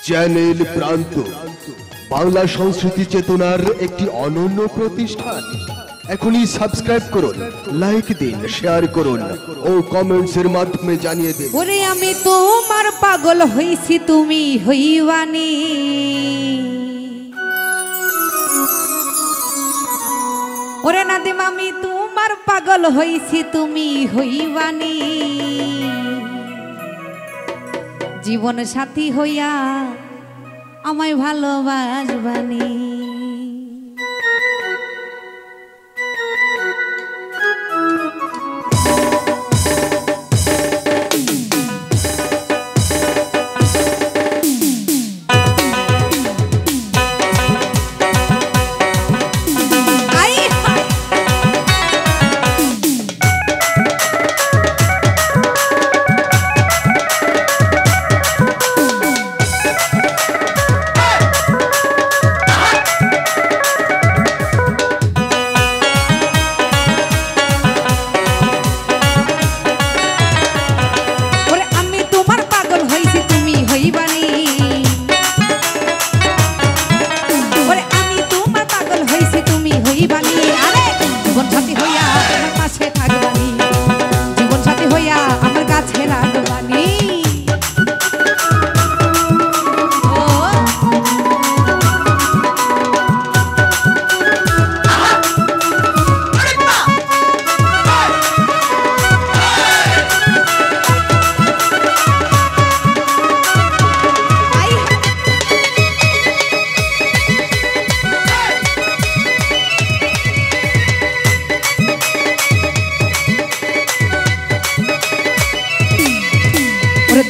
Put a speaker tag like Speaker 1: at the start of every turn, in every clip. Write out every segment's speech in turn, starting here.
Speaker 1: Channel প্রান্ত বাংলা সংস্কৃতি চেতনার একটি অনন্য প্রতিষ্ঠান। এখনই সাবস্ক্রাইব করুন, লাইক দিন, শেয়ার করুন ও কমেন্টসের মাধ্যমে জানিয়ে দিন।
Speaker 2: ওরে আমি তোমার পাগল হইছি, তুমি হইবানি। ওরে নাদিম আমি তোমার পাগল হইছি, তুমি হইবানি। জীবন সাথী হইয়া আমায় ভালোবাসবানি।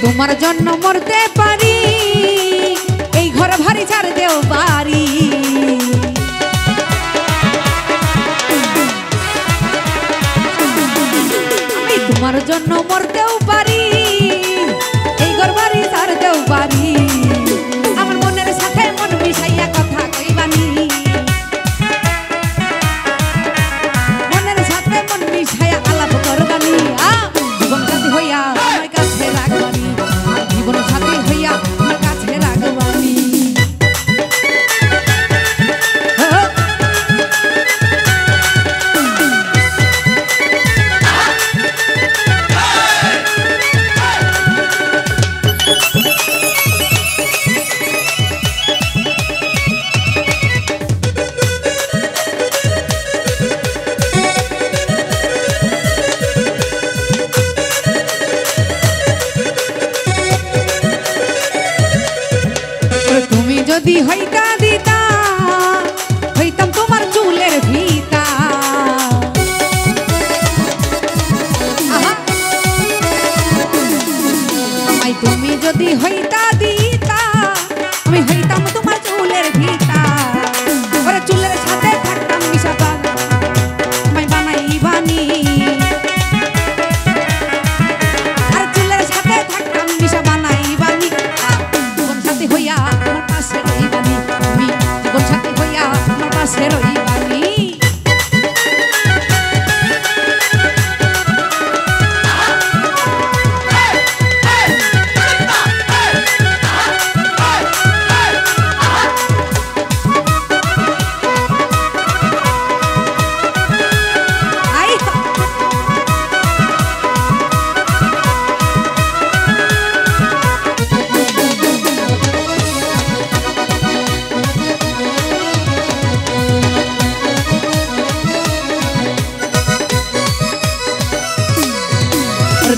Speaker 2: তোমার জন্য মরতে পারি, এই ঘর ভারী ছাড় দেও বাড়ি। আমি তোমার জন্য মরতেও পারি, এই ঘর ভারী ছাড় দেও বাড়ি। আমার মনের সাথে মন মিশাইয়া কথা কইবানি, মনের সাথে মন মিশাইয়া আলাপ করবানি। জীবন সাথী হইয়া আমার কাছে রাখবানি, জীবন সাথী হইয়া আমার কাছে রাখবানি। যদি হইতা দিতা হইতাম তোমার চুলের ভিতা। আমায় তুমি যদি হইতা দিতা আমি হইতাম তোমার চুলের ভিতা। ওরে চুলের সাথে থাকতাম মিশাবা আমায় বানাইবানি, আর চুলের সাথে থাকতাম মিশা বানাইবানি। জীবন সাথী হইয়া আমার পাশে রইবানি, তুমি জীবন সাথী হইয়া আমার পাশে রইবানি।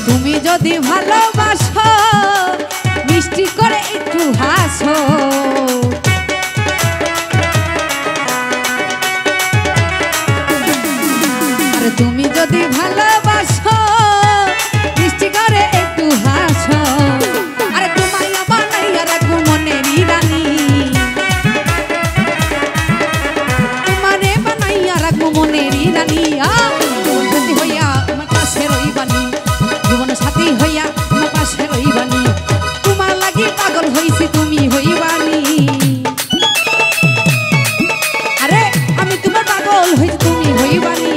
Speaker 2: তুমি যদি ভালোবাসো মিষ্টি করে একটু হাসো, আর তুমি যদি ভালোবাসো মিষ্টি করে একটু হাসো। আরে তোমায় বানাইয়া রাখবো মনেরই রানী, তোমারে বানাইয়া রাখবো মনেরই রানী। জীবন সাথী হইয়া আমার কাছে রইবানি, জীবন সাথী হইয়া আমার পাশে রইবানি। তোমার লাগি পাগল হইছি, তুমি হইবানি। আরে আমি তোমার পাগল হইছি, তুমি হইবানি।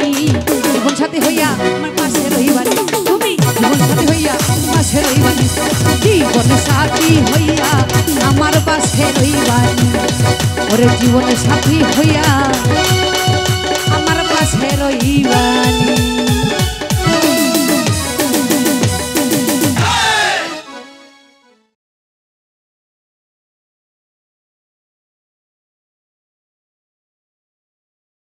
Speaker 2: জীবন সাথী হইয়া আমার পাশে রইবানি, তুমি জীবন সাথী হইয়া পাশে রইবানি। জীবন সাথী হইয়া আমার আমার পাশে রইবানি ওরে জীবন সাথী হইয়া আমার পাশে রইবানি।